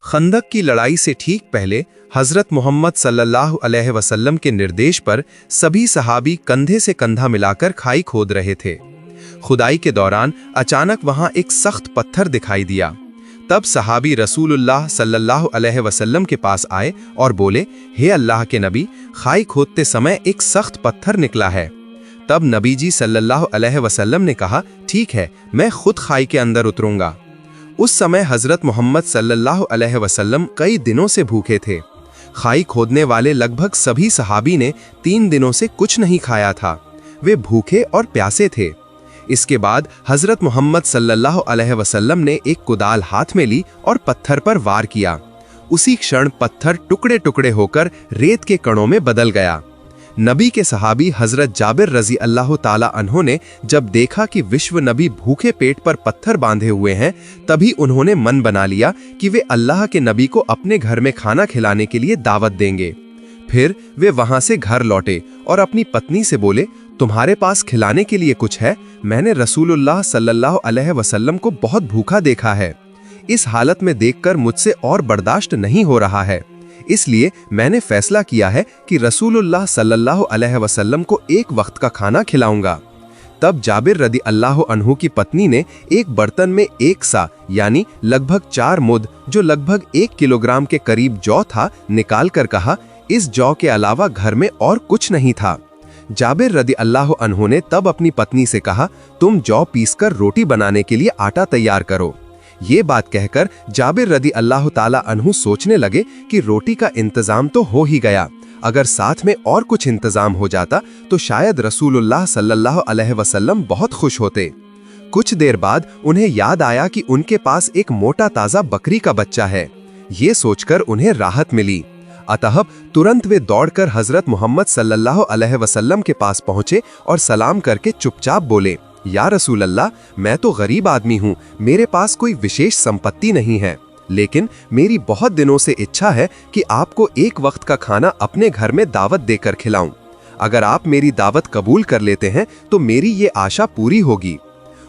खंदक की लड़ाई से ठीक पहले हज़रत मोहम्मद सल्लल्लाहु अलैहि वसल्लम के निर्देश पर सभी सहाबी कंधे से कंधा मिलाकर खाई खोद रहे थे। खुदाई के दौरान अचानक वहां एक सख्त पत्थर दिखाई दिया। तब सहाबी रसूलुल्लाह सल्लल्लाहु अलैहि वसल्लम के पास आए और बोले, हे अल्लाह के नबी, खाई खोदते समय एक सख्त पत्थर निकला है। तब नबी जी सल्लल्लाहु अलैहि वसल्लम ने कहा, ठीक है, मैं खुद खाई के अंदर उतरूंगा। उस समय हज़रत मोहम्मद सल्लल्लाहु अलैहि वसल्लम कई दिनों से भूखे थे। खाई खोदने वाले लगभग सभी सहाबी ने 3 दिनों से कुछ नहीं खाया था। वे भूखे और प्यासे थे। इसके बाद हज़रत मोहम्मद सल्लल्लाहु अलैहि वसल्लम ने एक कुदाल हाथ में ली और पत्थर पर वार किया। उसी क्षण पत्थर टुकड़े टुकड़े होकर रेत के कणों में बदल गया। नबी के सहाबी हज़रत जाबिर रज़ी अल्लाह ताला अन्हो ने जब देखा कि विश्व नबी भूखे पेट पर पत्थर बांधे हुए हैं, तभी उन्होंने मन बना लिया कि वे अल्लाह के नबी को अपने घर में खाना खिलाने के लिए दावत देंगे। फिर वे वहां से घर लौटे और अपनी पत्नी से बोले, तुम्हारे पास खिलाने के लिए कुछ है? मैंने रसूलुल्लाह सल्लल्लाहु अलैहि वसल्लम को बहुत भूखा देखा है। इस हालत में देखकर मुझसे और बर्दाश्त नहीं हो रहा है। इसलिए मैंने फैसला किया है कि रसूलुल्लाह सल्लल्लाहु अलैहि वसल्लम को एक वक्त का खाना खिलाऊंगा। तब जाबिर रदी अल्लाह अन्हु की पत्नी ने एक बर्तन में 1 सा यानी लगभग 4 मुद, जो लगभग 1 किलोग्राम के करीब जौ था, निकाल कर कहा, इस जौ के अलावा घर में और कुछ नहीं था। जाबिर रदी अल्लाह अन्हु ने तब अपनी पत्नी से कहा, तुम जौ पीसकर रोटी बनाने के लिए आटा तैयार करो। ये बात कहकर जाबिर रदी अल्लाह ताला अन्हु सोचने लगे कि रोटी का इंतजाम तो हो ही गया, अगर साथ में और कुछ इंतजाम हो जाता तो शायद रसूलुल्लाह सल्लल्लाहु अलैहि वसल्लम बहुत खुश होते। कुछ देर बाद उन्हें याद आया कि उनके पास एक मोटा ताजा बकरी का बच्चा है। ये सोचकर उन्हें राहत मिली। अतः तुरंत वे दौड़कर हजरत मोहम्मद सल्लल्लाहु अलैहि वसल्लम के पास पहुंचे और सलाम करके चुपचाप बोले, या रसूल अल्लाह, मैं तो गरीब आदमी हूँ, मेरे पास कोई विशेष संपत्ति नहीं है, लेकिन मेरी बहुत दिनों से इच्छा है कि आपको एक वक्त का खाना अपने घर में दावत देकर खिलाऊं। अगर आप मेरी दावत कबूल कर लेते हैं तो मेरी ये आशा पूरी होगी।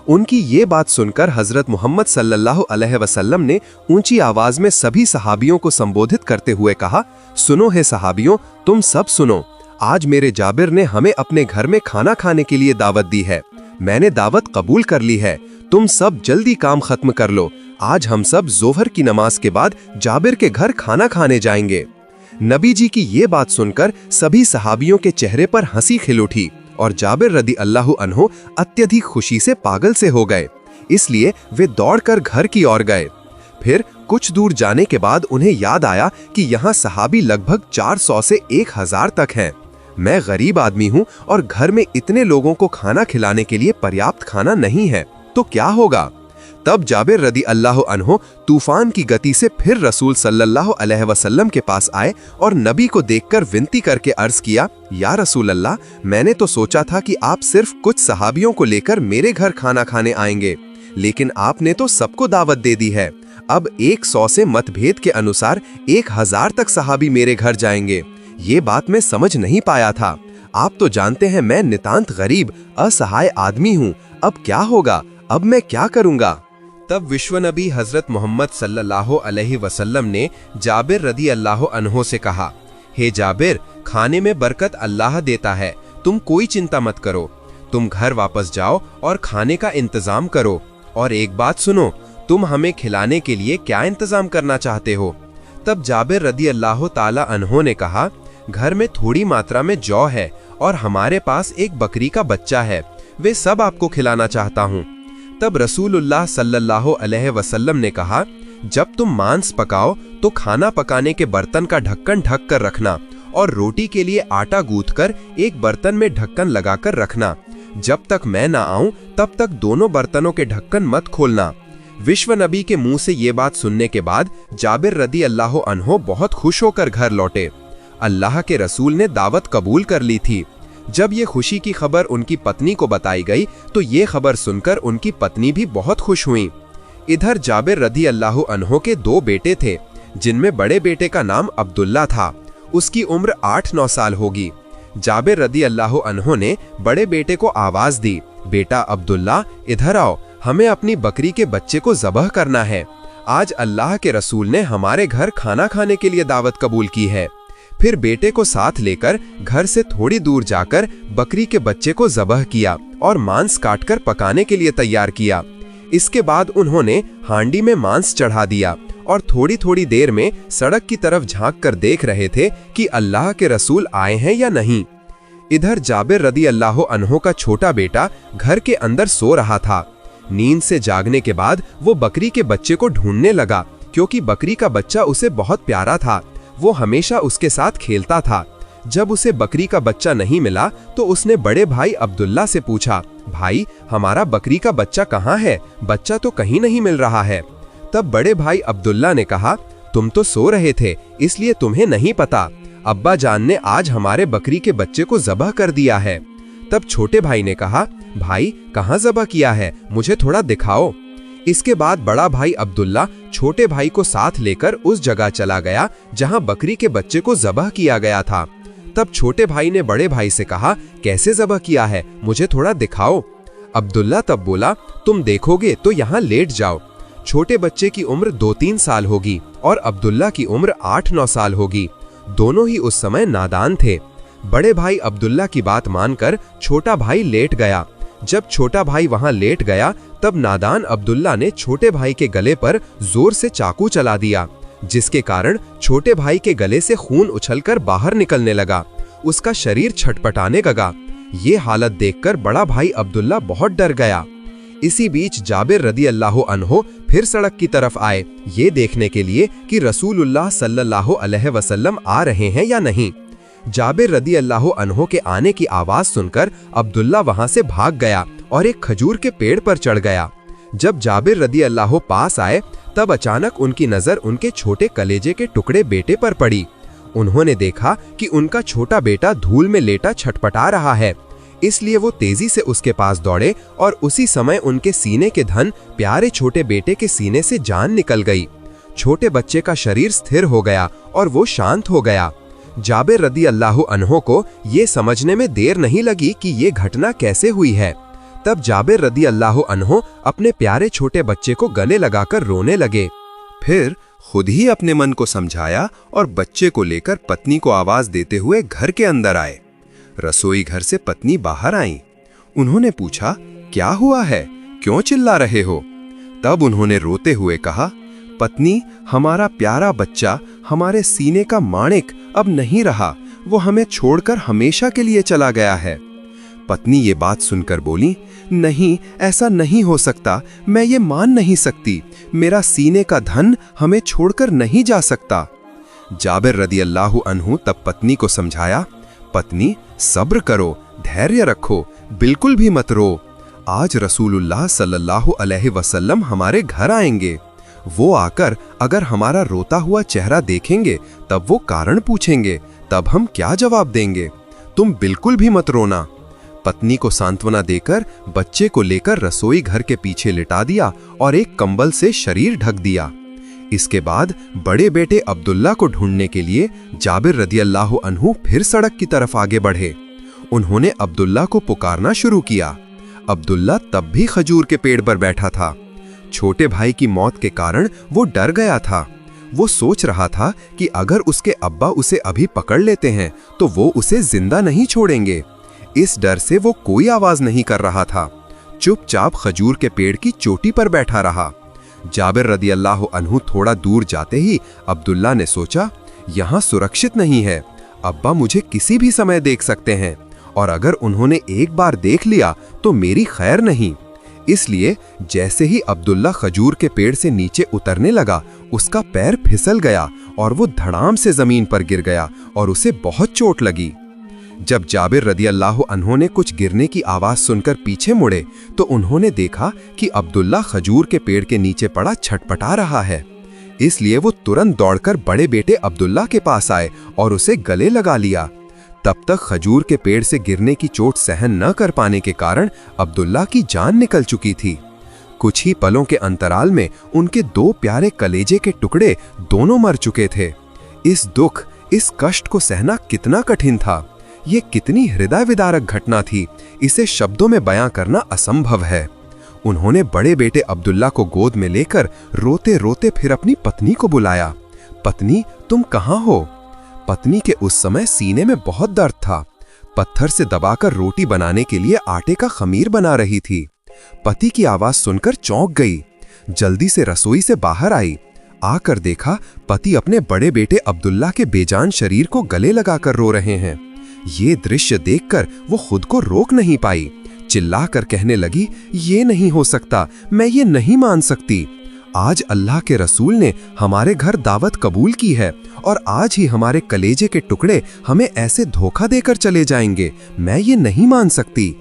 उनकी ये बात सुनकर हजरत मोहम्मद सल्लल्लाहु अलैहि वसल्लम ने ऊंची आवाज में सभी सहाबियों को संबोधित करते हुए कहा, सुनो है सहाबियों, तुम सब सुनो। आज मेरे जाबिर ने हमें अपने घर में खाना खाने के लिए दावत दी है। मैंने दावत कबूल कर ली है। तुम सब जल्दी काम खत्म कर लो। आज हम सब जोहर की नमाज के बाद जाबिर के घर खाना खाने जाएंगे। नबी जी की ये बात सुनकर सभी सहाबियों के चेहरे पर हंसी खिल उठी और जाबिर रदी अल्लाह अन्हु अत्यधिक खुशी से पागल से हो गए। इसलिए वे दौड़कर घर की ओर गए। फिर कुछ दूर जाने के बाद उन्हें याद आया कि यहाँ सहाबी लगभग 400 से 1000 तक हैं। मैं गरीब आदमी हूँ और घर में इतने लोगों को खाना खिलाने के लिए पर्याप्त खाना नहीं है, तो क्या होगा? तब जाबिर रदी अल्लाह अन्हु तूफान की गति से फिर रसूल सल्लल्लाहु अलैहि वसल्लम के पास आए और नबी को देखकर विनती करके अर्ज किया, या रसूल अल्लाह, मैंने तो सोचा था कि आप सिर्फ कुछ सहाबियों को लेकर मेरे घर खाना खाने आएंगे, लेकिन आपने तो सबको दावत दे दी है। अब 100 से मतभेद के अनुसार 1000 तक सहाबी मेरे घर जाएंगे। ये बात मैं समझ नहीं पाया था। आप तो जानते हैं मैं नितांत गरीब असहाय आदमी हूँ। अब क्या होगा? अब मैं क्या करूँगा? तब विश्व नबी हजरत मोहम्मद सल्लल्लाहु अलैहि वसल्लम ने जाबिर रदी अल्लाह अन्हो से कहा, हे जाबिर, खाने में बरकत अल्लाह देता है, तुम कोई चिंता मत करो। तुम घर वापस जाओ और खाने का इंतजाम करो। और एक बात सुनो, तुम हमें खिलाने के लिए क्या इंतजाम करना चाहते हो? तब जाबिर रदी अल्लाह ताला अन्हो ने कहा, घर में थोड़ी मात्रा में जौ है और हमारे पास एक बकरी का बच्चा है, वे सब आपको खिलाना चाहता हूँ। तब रसूलुल्लाह सल्लल्लाहु अलैहि वसल्लम ने कहा, जब तुम मांस पकाओ तो खाना पकाने के बर्तन का ढक्कन ढक कर रखना और रोटी के लिए आटा गूंथकर एक बर्तन में ढक्कन लगाकर रखना। जब तक मैं ना आऊं तब तक दोनों बर्तनों के ढक्कन मत खोलना। विश्व नबी के मुंह से ये बात सुनने के बाद जाबिर रदी अल्लाह अन्हो बहुत खुश होकर घर लौटे। अल्लाह के रसूल ने दावत कबूल कर ली थी। जब ये खुशी की खबर उनकी पत्नी को बताई गई तो ये खबर सुनकर उनकी पत्नी भी बहुत खुश हुई। इधर जाबिर रदी अल्लाह अन्हो के 2 बेटे थे, जिनमें बड़े बेटे का नाम अब्दुल्ला था। उसकी उम्र 8-9 साल होगी। जाबिर रदी अल्लाह अन्हो ने बड़े बेटे को आवाज दी, बेटा अब्दुल्ला, इधर आओ, हमें अपनी बकरी के बच्चे को ज़बह करना है। आज अल्लाह के रसूल ने हमारे घर खाना खाने के लिए दावत कबूल की है। फिर बेटे को साथ लेकर घर से थोड़ी दूर जाकर बकरी के बच्चे को ज़बह किया और मांस काटकर पकाने के लिए तैयार किया। इसके बाद उन्होंने हांडी में मांस चढ़ा दिया और थोड़ी थोड़ी देर में सड़क की तरफ झांक कर देख रहे थे कि अल्लाह के रसूल आए हैं या नहीं। इधर जाबिर रदी अल्लाह अन्हो का छोटा बेटा घर के अंदर सो रहा था। नींद से जागने के बाद वो बकरी के बच्चे को ढूंढने लगा, क्योंकि बकरी का बच्चा उसे बहुत प्यारा था। वो हमेशा उसके साथ खेलता था। जब उसे बकरी का बच्चा नहीं मिला तो उसने बड़े भाई अब्दुल्ला से पूछा, भाई हमारा बकरी का बच्चा कहाँ है? बच्चा तो कहीं नहीं मिल रहा है। तब बड़े भाई अब्दुल्ला ने कहा, तुम तो सो रहे थे इसलिए तुम्हें नहीं पता। अब्बा जान ने आज हमारे बकरी के बच्चे को ज़बह कर दिया है। तब छोटे भाई ने कहा, भाई कहाँ ज़बह किया है, मुझे थोड़ा दिखाओ। इसके बाद बड़ा भाई अब्दुल्ला छोटे भाई को साथ लेकर उस जगह चला गया जहां बकरी के बच्चे को ज़बह किया गया था। तब छोटे भाई ने बड़े भाई से कहा, कैसे ज़बह किया है, मुझे थोड़ा दिखाओ। अब्दुल्ला तब बोला, तुम देखोगे तो यहाँ लेट जाओ। छोटे बच्चे की उम्र 2-3 साल होगी और अब्दुल्ला की उम्र 8-9 साल होगी। दोनों ही उस समय नादान थे। बड़े भाई अब्दुल्ला की बात मानकर छोटा भाई लेट गया। जब छोटा भाई वहां लेट गया तब नादान अब्दुल्ला ने छोटे भाई के गले पर जोर से चाकू चला दिया, जिसके कारण छोटे भाई के गले से खून उछलकर बाहर निकलने लगा। उसका शरीर छटपटाने लगा। ये हालत देखकर बड़ा भाई अब्दुल्ला बहुत डर गया। इसी बीच जाबिर रदी अल्लाह अन्हो फिर सड़क की तरफ आए, ये देखने के लिए कि रसूलुल्लाह सल्लल्लाहु अलैहि वसल्लम आ रहे हैं या नहीं। जाबिर रदी अल्लाह अन्हो के आने की आवाज सुनकर अब्दुल्ला वहां से भाग गया और एक खजूर के पेड़ पर चढ़ गया। जब जाबिर रदी अल्लाह पास आए तब अचानक उनकी नजर उनके छोटे कलेजे के टुकड़े बेटे पर पड़ी। उन्होंने देखा कि उनका छोटा बेटा धूल में लेटा छटपटा रहा है, इसलिए वो तेजी से उसके पास दौड़े और उसी समय उनके सीने के धन प्यारे छोटे बेटे के सीने से जान निकल गई। छोटे बच्चे का शरीर स्थिर हो गया और वो शांत हो गया। जाबिर रदी अल्लाह अन्हो को ये समझने में देर नहीं लगी कि ये घटना कैसे हुई है। तब जाबिर रदी अल्लाह अन्हो अपने प्यारे छोटे बच्चे को गले लगाकर रोने लगे। फिर खुद ही अपने मन को समझाया और बच्चे को लेकर पत्नी को आवाज देते हुए घर के अंदर आए। रसोई घर से पत्नी बाहर आई। उन्होंने पूछा, क्या हुआ है, क्यों चिल्ला रहे हो? तब उन्होंने रोते हुए कहा, पत्नी हमारा प्यारा बच्चा, हमारे सीने का माणिक अब नहीं रहा, वो हमें छोड़कर हमेशा के लिए चला गया है। पत्नी ये बात सुनकर बोली, नहीं ऐसा नहीं हो सकता, मैं ये मान नहीं सकती, मेरा सीने का धन हमें छोड़कर नहीं जा सकता। जाबिर रदी अल्लाह अन्हु तब पत्नी को समझाया, पत्नी सब्र करो, धैर्य रखो, बिल्कुल भी मत रो। आज रसूलुल्लाह सल्लल्लाहु अलैहि वसल्लम हमारे घर आएंगे। वो आकर अगर हमारा रोता हुआ चेहरा देखेंगे तब वो कारण पूछेंगे, तब हम क्या जवाब देंगे? तुम बिल्कुल भी मत रोना। पत्नी को सांत्वना देकर बच्चे को लेकर रसोई घर के पीछे लिटा दिया और एक कंबल से शरीर ढक दिया। इसके बाद बड़े बेटे अब्दुल्ला को ढूंढने के लिए जाबिर रदी अल्लाह अन्हु फिर सड़क की तरफ आगे बढ़े। उन्होंने अब्दुल्ला को पुकारना शुरू किया। अब्दुल्ला तब भी खजूर के पेड़ पर बैठा था। छोटे भाई की मौत के कारण वो डर गया था। वो सोच रहा था कि अगर उसके अब्बा उसे अभी पकड़ लेते हैं तो वो उसे जिंदा नहीं छोड़ेंगे। इस डर से वो कोई आवाज नहीं कर रहा था, चुपचाप खजूर के पेड़ की चोटी पर बैठा रहा। जाबिर रदी अल्लाह अन्हु थोड़ा दूर जाते ही अब्दुल्ला ने सोचा, यहाँ सुरक्षित नहीं है, अब्बा मुझे किसी भी समय देख सकते हैं और अगर उन्होंने एक बार देख लिया तो मेरी खैर नहीं। इसलिए जैसे ही अब्दुल्ला खजूर के पेड़ से नीचे उतरने लगा, उसका पैर फिसल गया और वो धड़ाम से जमीन पर गिर गया और उसे बहुत चोट लगी। जब जाबिर रदी अल्लाह अन्हो ने कुछ गिरने की आवाज सुनकर पीछे मुड़े तो उन्होंने देखा कि अब्दुल्ला खजूर के पेड़ के नीचे पड़ा छटपटा रहा है। इसलिए वो तुरंत दौड़कर बड़े बेटे अब्दुल्ला के पास आए और उसे गले लगा लिया। तब तक खजूर के पेड़ से गिरने की चोट सहन न कर पाने के कारण अब्दुल्ला की जान निकल चुकी थी। कुछ ही पलों के अंतराल में उनके 2 प्यारे कलेजे के टुकड़े दोनों मर चुके थे। इस दुख, इस कष्ट को सहना कितना कठिन था। ये कितनी हृदय विदारक घटना थी, इसे शब्दों में बयां करना असंभव है। उन्होंने बड़े बेटे अब्दुल्ला को गोद में लेकर रोते रोते फिर अपनी पत्नी को बुलाया। पत्नी, तुम कहाँ हो? पत्नी के उस समय सीने में बहुत दर्द था। पत्थर से दबाकर रोटी बनाने के लिए आटे का खमीर बना रही थी। पति की आवाज सुनकर चौंक गई। जल्दी से रसोई से बाहर आई। आकर देखा पति अपने बड़े बेटे अब्दुल्ला के बेजान शरीर को गले लगाकर रो रहे हैं। ये दृश्य देखकर वो खुद को रोक नहीं पाई। चिल्लाकर कहने लगी, ये नहीं हो सकता, मैं ये नहीं मान सकती। आज अल्लाह के रसूल ने हमारे घर दावत कबूल की है और आज ही हमारे कलेजे के टुकड़े हमें ऐसे धोखा देकर चले जाएंगे। मैं ये नहीं मान सकती।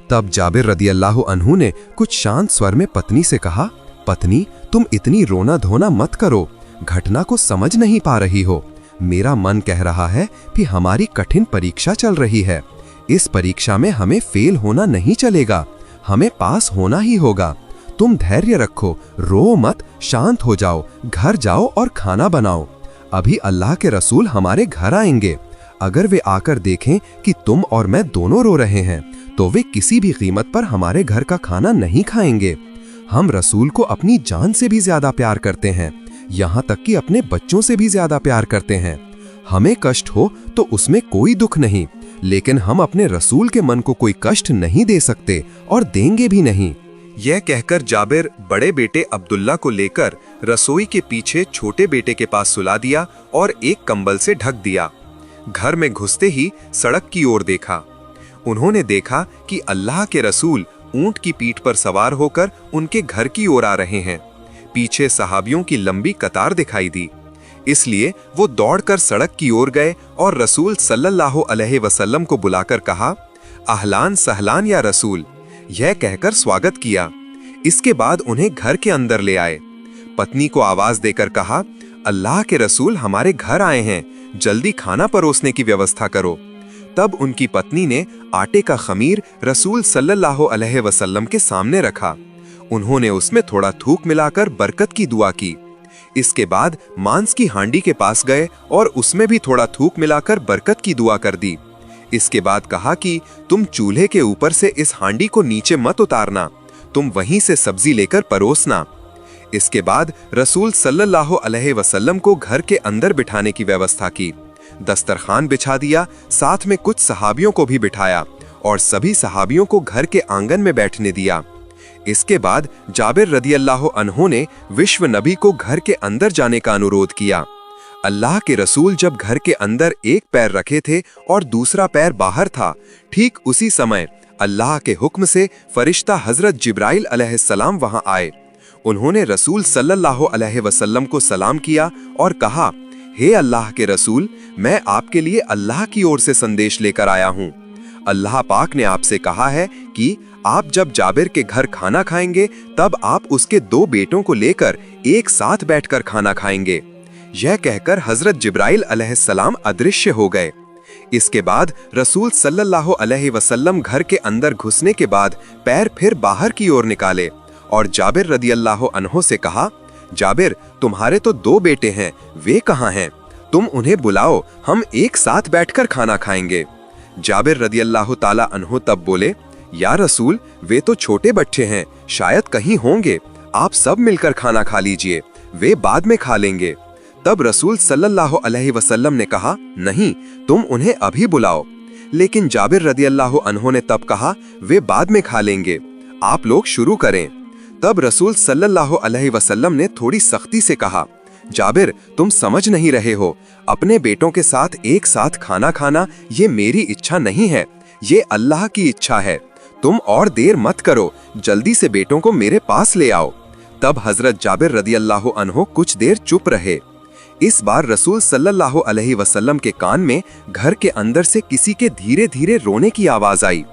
तब जाबिर रदियल्लाहु अन्हु ने कुछ शांत स्वर में पत्नी से कहा, पत्नी, तुम इतनी रोना धोना मत करो। घटना को समझ नहीं पा रही हो। मेरा मन कह रहा है कि हमारी कठिन परीक्षा चल रही है। इस परीक्षा में हमें फेल होना नहीं चलेगा, हमें पास होना ही होगा। तुम धैर्य रखो, रो मत, शांत हो जाओ, घर जाओ और खाना बनाओ। अभी अल्लाह के रसूल हमारे घर आएंगे। अगर वे आकर देखें कि तुम और मैं दोनों रो रहे हैं तो वे किसी भी कीमत पर हमारे घर का खाना नहीं खाएंगे। हम रसूल को अपनी जान से भी ज्यादा प्यार करते हैं, यहाँ तक कि अपने बच्चों से भी ज्यादा प्यार करते हैं। हमें कष्ट हो तो उसमें कोई दुख नहीं, लेकिन हम अपने रसूल के मन को कोई कष्ट नहीं दे सकते और देंगे भी नहीं। यह कहकर जाबिर बड़े बेटे अब्दुल्ला को लेकर रसोई के पीछे छोटे बेटे के पास सुला दिया और एक कंबल से ढक दिया। घर में घुसते ही सड़क की ओर देखा। उन्होंने देखा कि अल्लाह के रसूल ऊंट की पीठ पर सवार होकर उनके घर की ओर आ रहे हैं। पीछे सहाबियों की लंबी कतार दिखाई दी। इसलिए वो दौड़कर सड़क की ओर गए और रसूल सल्लल्लाहु अलैहि वसल्लम को बुलाकर कहा, अहलान सहलान या रसूल, यह कहकर स्वागत किया। इसके बाद उन्हें घर के अंदर ले आए। पत्नी को आवाज देकर कहा, अल्लाह के रसूल हमारे घर आए हैं, जल्दी खाना परोसने की व्यवस्था करो। तब उनकी पत्नी ने आटे का खमीर रसूल सल्लल्लाहु अलैहि वसल्लम के सामने रखा। उन्होंने उसमें थोड़ा थूक मिलाकर बरकत की दुआ की। इसके बाद मांस की हांडी के पास गए और उसमें भी थोड़ा थूक मिलाकर बरकत की दुआ कर दी। इसके बाद कहा कि तुम चूल्हे के ऊपर से इस हांडी को नीचे मत उतारना, तुम वहीं से सब्जी लेकर परोसना। इसके बाद रसूल सल्लल्लाहु अलैहि वसल्लम को घर के अंदर बिठाने की व्यवस्था की। दस्तरखान बिछा दिया, साथ में कुछ सहाबियों को भी बिठाया और सभी सहाबियों को घर के आंगन में बैठने दिया। इसके बाद जाबिर रदियल्लाहु अन्हु ने विश्व नबी को घर के अंदर जाने का अनुरोध किया। अल्लाह के रसूल जब घर के अंदर एक पैर रखे थे और दूसरा पैर बाहर था, ठीक उसी समय अल्लाह के हुक्म से फरिश्ता हजरत जिब्राइल अलैहिस्सलाम वहां आए। उन्होंने रसूल सल्लल्लाहु अलैहि वसल्लम को सलाम किया और कहा, हे अल्लाह के रसूल, मैं आपके लिए अल्लाह की ओर से संदेश लेकर आया हूँ। अल्लाह पाक ने आपसे कहा है कि आप जब जाबिर के घर खाना खाएंगे तब आप उसके 2 बेटों को लेकर एक साथ बैठकर खाना खाएंगे। यह कहकर हजरत जिब्राइल अलैहिस्सलाम अदृश्य हो गए। इसके बाद रसूल सल्लल्लाहु अलैहि वसल्लम घर के अंदर घुसने के बाद पैर फिर बाहर की ओर निकाले और जाबिर रदियल्लाहु अन्हु से कहा, जाबिर, तुम्हारे तो 2 बेटे हैं, वे कहाँ हैं? तुम उन्हें बुलाओ, हम एक साथ बैठकर खाना खाएंगे। जाबिर रदियल्लाहु ताला अन्हु तब बोले, या रसूल, वे तो छोटे बच्चे हैं, शायद कहीं होंगे, आप सब मिलकर खाना खा लीजिए, वे बाद में खा लेंगे। तब रसूल सल्लल्लाहु अलैहि वसल्लम ने कहा, नहीं, तुम उन्हें अभी बुलाओ। लेकिन जाबिर रदियल्लाहु अन्हु ने तब कहा, वे बाद में खा लेंगे, आप लोग शुरू करें। तब रसूल सल्लल्लाहु अलैहि वसल्लम ने थोड़ी सख्ती से कहा, जाबिर, तुम समझ नहीं रहे हो, अपने बेटों के साथ एक साथ खाना खाना ये मेरी इच्छा नहीं है, ये अल्लाह की इच्छा है। तुम और देर मत करो, जल्दी से बेटों को मेरे पास ले आओ। तब हजरत जाबिर रदियल्लाहु अन्हु कुछ देर चुप रहे। इस बार रसूल सल्लल्लाहु अलैहि वसल्लम के कान में घर के अंदर से किसी के धीरे धीरे रोने की आवाज आई।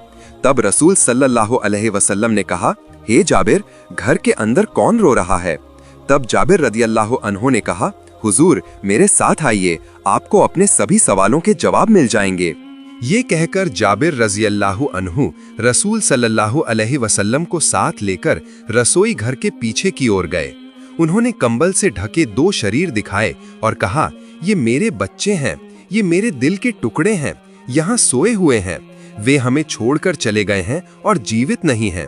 तब रसूल सल्लल्लाहु अलैहि वसल्लम ने कहा, हे जाबिर, घर के अंदर कौन रो रहा है? तब जाबिर रदियल्लाहु अन्हु ने कहा, हुजूर, मेरे साथ आइए, आपको अपने सभी सवालों के जवाब मिल जाएंगे। ये कहकर जाबिर रज़ियल्लाहु अन्हु रसूल सल्लल्लाहु अलैहि वसल्लम को साथ लेकर रसोई घर के पीछे की ओर गए। उन्होंने कंबल से ढके 2 शरीर दिखाए और कहा, ये मेरे बच्चे हैं, ये मेरे दिल के टुकड़े हैं, यहाँ सोए हुए हैं, वे हमें छोड़कर चले गए हैं और जीवित नहीं हैं।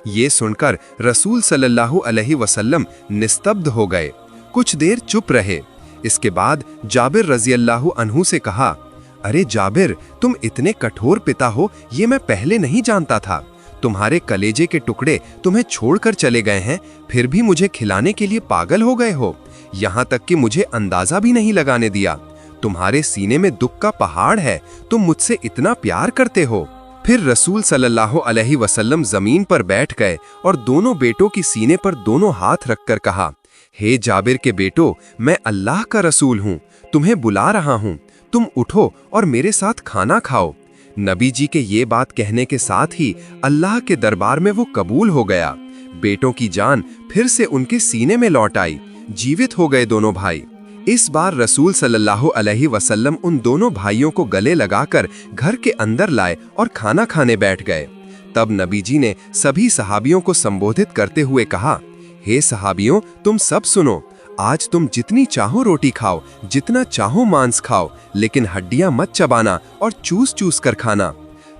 ये सुनकर रसूल सल्लल्लाहु अलैहि वसल्लम निस्तब्ध हो गए, कुछ देर चुप रहे। इसके बाद जाबिर रज़ियल्लाहु अन्हु से कहा, अरे जाबिर, तुम इतने कठोर पिता हो ये मैं पहले नहीं जानता था। तुम्हारे कलेजे के टुकड़े तुम्हें छोड़कर चले गए हैं, फिर भी मुझे खिलाने के लिए पागल हो गए हो। यहाँ तक कि मुझे अंदाजा भी नहीं लगाने दिया। तुम्हारे सीने में दुख का पहाड़ है, तुम मुझसे इतना प्यार करते हो। फिर रसूल सल्लल्लाहु अलैहि वसल्लम जमीन पर बैठ गए और दोनों बेटों की सीने पर दोनों हाथ रखकर कहा, हे जाबिर के बेटो, मैं अल्लाह का रसूल हूँ, तुम्हें बुला रहा हूँ, तुम उठो और मेरे साथ खाना खाओ। नबी जी के ये बात कहने के साथ ही अल्लाह के दरबार में वो कबूल हो गया। बेटों की जान फिर से उनके सीने में लौट आई, जीवित हो गए दोनों भाई। इस बार रसूल सल्लल्लाहु अलैहि वसल्लम उन दोनों भाइयों को गले लगाकर घर के अंदर लाए और खाना खाने बैठ गए। तब नबी जी ने सभी सहाबियों को संबोधित करते हुए कहा, हे सहाबियों, तुम सब सुनो, आज तुम जितनी चाहो रोटी खाओ, जितना चाहो मांस खाओ, लेकिन हड्डियां मत चबाना और चूस चूस कर खाना।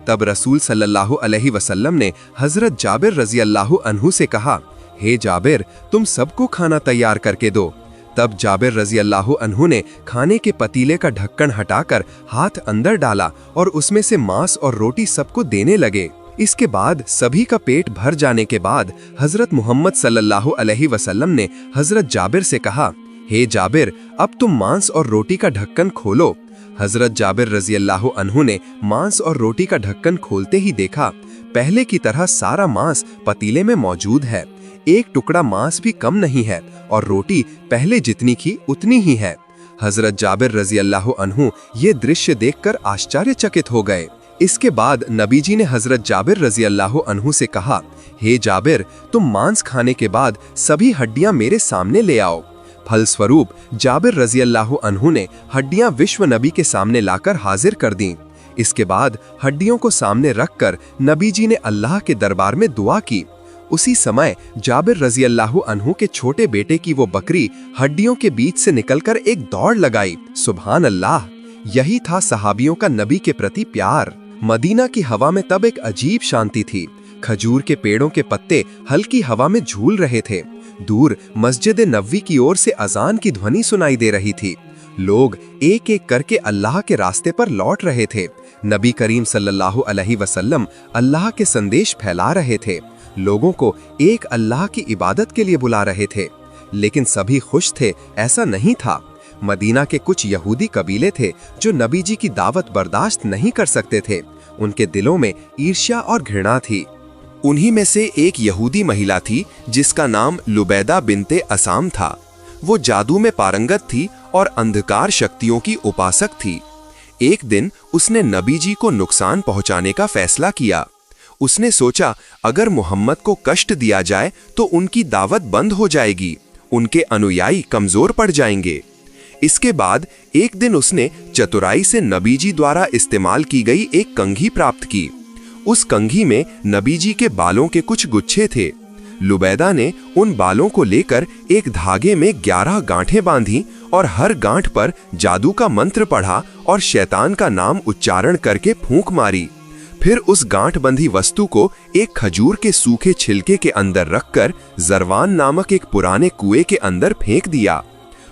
तब रसूल सल्लल्लाहु अलैहि वसल्लम ने हजरत जाबिर रज़ियल्लाहु अन्हु से कहा, हे जाबिर, तुम सबको खाना तैयार करके दो। तब जाबिर रज़ियल्लाहु अन्हु ने खाने के पतीले का ढक्कन हटाकर हाथ अंदर डाला और उसमें से मांस और रोटी सबको देने लगे। इसके बाद सभी का पेट भर जाने के बाद हजरत मोहम्मद सल्लल्लाहु अलैहि वसल्लम ने हजरत जाबिर से कहा, हे जाबिर, अब तुम मांस और रोटी का ढक्कन खोलो। हजरत जाबिर रज़ियल्लाहु अन्हु ने मांस और रोटी का ढक्कन खोलते ही देखा, पहले की तरह सारा मांस पतीले में मौजूद है, एक टुकड़ा मांस भी कम नहीं है और रोटी पहले जितनी की उतनी ही है। हजरत जाबिर रज़ियल्लाहु अन्हु ये दृश्य देखकर आश्चर्यचकित हो गए। इसके बाद नबी जी ने हजरत जाबिर रज़ियल्लाहु अन्हु से कहा, हे जाबिर, तुम मांस खाने के बाद सभी हड्डियां मेरे सामने ले आओ। फलस्वरूप जाबिर रज़ियल्लाहु अन्हु ने हड्डियां विश्व नबी के सामने लाकर हाजिर कर दी। इसके बाद हड्डियों को सामने रखकर नबी जी ने अल्लाह के दरबार में दुआ की। उसी समय जाबिर रज़ियल्लाहु अन्हु के छोटे बेटे की वो बकरी हड्डियों के बीच से निकलकर एक दौड़ लगाई। सुभान अल्लाह! यही था सहाबियों का नबी के प्रति प्यार। मदीना की हवा में तब एक अजीब शांति थी। खजूर के पेड़ों के पत्ते हल्की हवा में झूल रहे थे। दूर मस्जिद नबवी की ओर से अजान की ध्वनि सुनाई दे रही थी। लोग एक एक करके अल्लाह के रास्ते पर लौट रहे थे। नबी करीम सल्लल्लाहु अलैहि वसल्लम अल्लाह के संदेश फैला रहे थे, लोगों को एक अल्लाह की इबादत के लिए बुला रहे थे। लेकिन सभी खुश थे, ऐसा नहीं था। मदीना के कुछ यहूदी कबीले थे जो नबी जी की दावत बर्दाश्त नहीं कर सकते थे। उनके दिलों में ईर्ष्या और घृणा थी। उन्हीं में से एक यहूदी महिला थी जिसका नाम लुबैदा बिन्ते असाम था। वो जादू में पारंगत थी और अंधकार शक्तियों की उपासक थी। एक दिन उसने नबी जी को नुकसान पहुंचाने का फैसला किया। उसने सोचा, अगर मोहम्मद को कष्ट दिया जाए तो उनकी दावत बंद हो जाएगी, उनके अनुयायी कमजोर पड़ जाएंगे। इसके बाद एक दिन उसने चतुराई से नबी जी द्वारा इस्तेमाल की गई एक कंघी प्राप्त की। उस कंघी में नबी जी के बालों के कुछ गुच्छे थे। लुबैदा ने उन बालों को लेकर एक धागे में 11 गांठें बांधी और हर गांठ पर जादू का मंत्र पढ़ा और शैतान का नाम उच्चारण करके फूंक मारी। फिर उस गांठ बंधी वस्तु को एक खजूर के सूखे छिलके के अंदर रखकर जरवान नामक एक पुराने कुएं के अंदर फेंक दिया।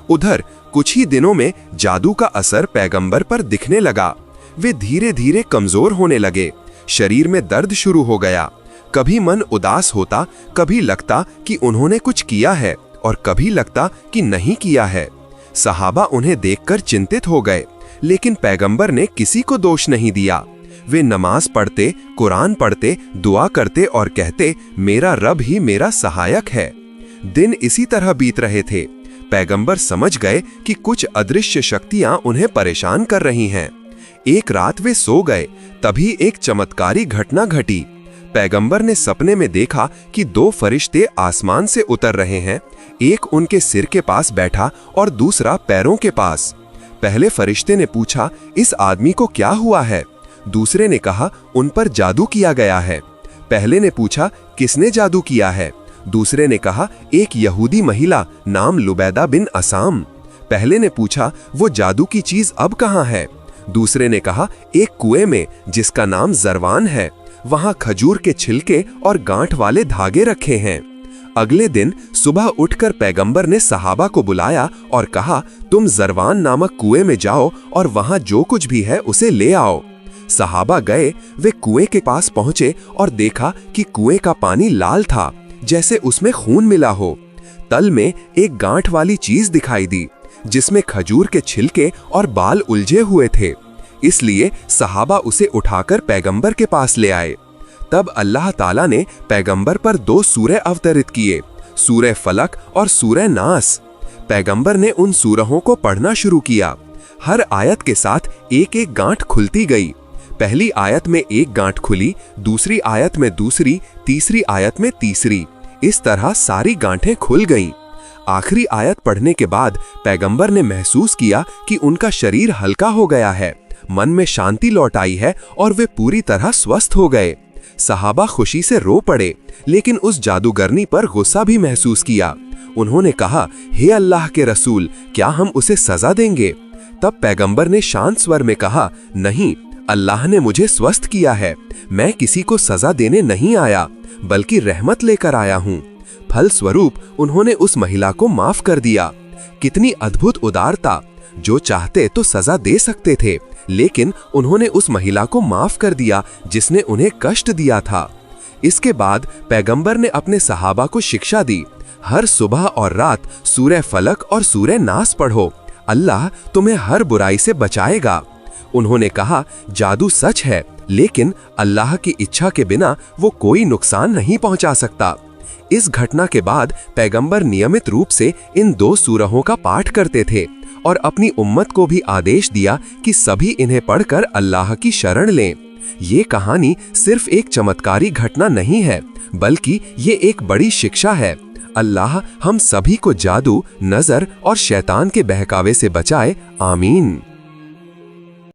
उधर कुछ ही दिनों में जादू का असर पैगंबर पर दिखने लगा। वे धीरे धीरे कमजोर होने लगे। शरीर में दर्द शुरू हो गया। कभी मन उदास होता, कभी लगता कि उन्होंने कुछ किया है और कभी लगता कि नहीं किया है। सहाबा उन्हें देखकर चिंतित हो गए, लेकिन पैगंबर ने किसी को दोष नहीं दिया। वे नमाज पढ़ते, कुरान पढ़ते, दुआ करते और कहते, मेरा रब ही मेरा सहायक है। दिन इसी तरह बीत रहे थे। पैगंबर समझ गए कि कुछ अदृश्य शक्तियां उन्हें परेशान कर रही हैं। एक रात वे सो गए, तभी एक चमत्कारी घटना घटी। पैगंबर ने सपने में देखा कि 2 फरिश्ते आसमान से उतर रहे हैं। एक उनके सिर के पास बैठा और दूसरा पैरों के पास। पहले फरिश्ते ने पूछा, इस आदमी को क्या हुआ है? दूसरे ने कहा, उन पर जादू किया गया है। पहले ने पूछा, किसने जादू किया है? दूसरे ने कहा, एक यहूदी महिला नाम लुबैदा बिन असाम। पहले ने पूछा, वो जादू की चीज अब कहाँ है? दूसरे ने कहा, एक कुएं में जिसका नाम जरवान है। वहां खजूर के छिलके और गांठ वाले धागे रखे हैं। अगले दिन सुबह उठकर पैगंबर ने सहाबा को बुलाया और कहा, तुम जरवान नामक कुएं में जाओ और वहां जो कुछ भी है उसे ले आओ। सहाबा गए, वे कुएं के पास पहुंचे और देखा कि कुएं का पानी लाल था, जैसे उसमें खून मिला हो। तल में एक गांठ वाली चीज दिखाई दी, जिसमें खजूर के छिलके और बाल उलझे हुए थे। इसलिए सहाबा उसे उठाकर पैगंबर के पास ले आए। तब अल्लाह ताला ने पैगंबर पर 2 सूरह अवतरित किए, सूरह फलक और सूरह नास। पैगंबर ने उन सूरहों को पढ़ना शुरू किया। हर आयत के साथ एक एक गांठ खुलती गई। पहली आयत में एक गांठ खुली, दूसरी आयत में दूसरी, तीसरी आयत में तीसरी। इस तरह सारी गांठें खुल गईं। आखिरी आयत पढ़ने के बाद पैगंबर ने महसूस किया कि उनका शरीर हल्का हो गया है, मन में शांति लौट आई है और वे पूरी तरह स्वस्थ हो गए। सहाबा खुशी से रो पड़े, लेकिन उस जादूगरनी पर गुस्सा भी महसूस किया। उन्होंने कहा, हे अल्लाह के रसूल, क्या हम उसे सजा देंगे? तब पैगंबर ने शांत स्वर में कहा, नहीं, अल्लाह ने मुझे स्वस्थ किया है। मैं किसी को सजा देने नहीं आया, बल्कि रहमत लेकर आया हूँ। फल स्वरूप उन्होंने उस महिला को माफ कर दिया। कितनी अद्भुत उदारता! जो चाहते तो सजा दे सकते थे, लेकिन उन्होंने उस महिला को माफ कर दिया जिसने उन्हें कष्ट दिया था। इसके बाद पैगंबर ने अपने सहाबा को शिक्षा दी, हर सुबह और रात सूरह फलक और सूरह नास पढ़ो, अल्लाह तुम्हें हर बुराई से बचाएगा। उन्होंने कहा, जादू सच है, लेकिन अल्लाह की इच्छा के बिना वो कोई नुकसान नहीं पहुंचा सकता। इस घटना के बाद पैगंबर नियमित रूप से इन 2 सूरहों का पाठ करते थे और अपनी उम्मत को भी आदेश दिया कि सभी इन्हें पढ़कर अल्लाह की शरण लें। ये कहानी सिर्फ एक चमत्कारी घटना नहीं है, बल्कि ये एक बड़ी शिक्षा है। अल्लाह हम सभी को जादू, नजर और शैतान के बहकावे से बचाए। आमीन।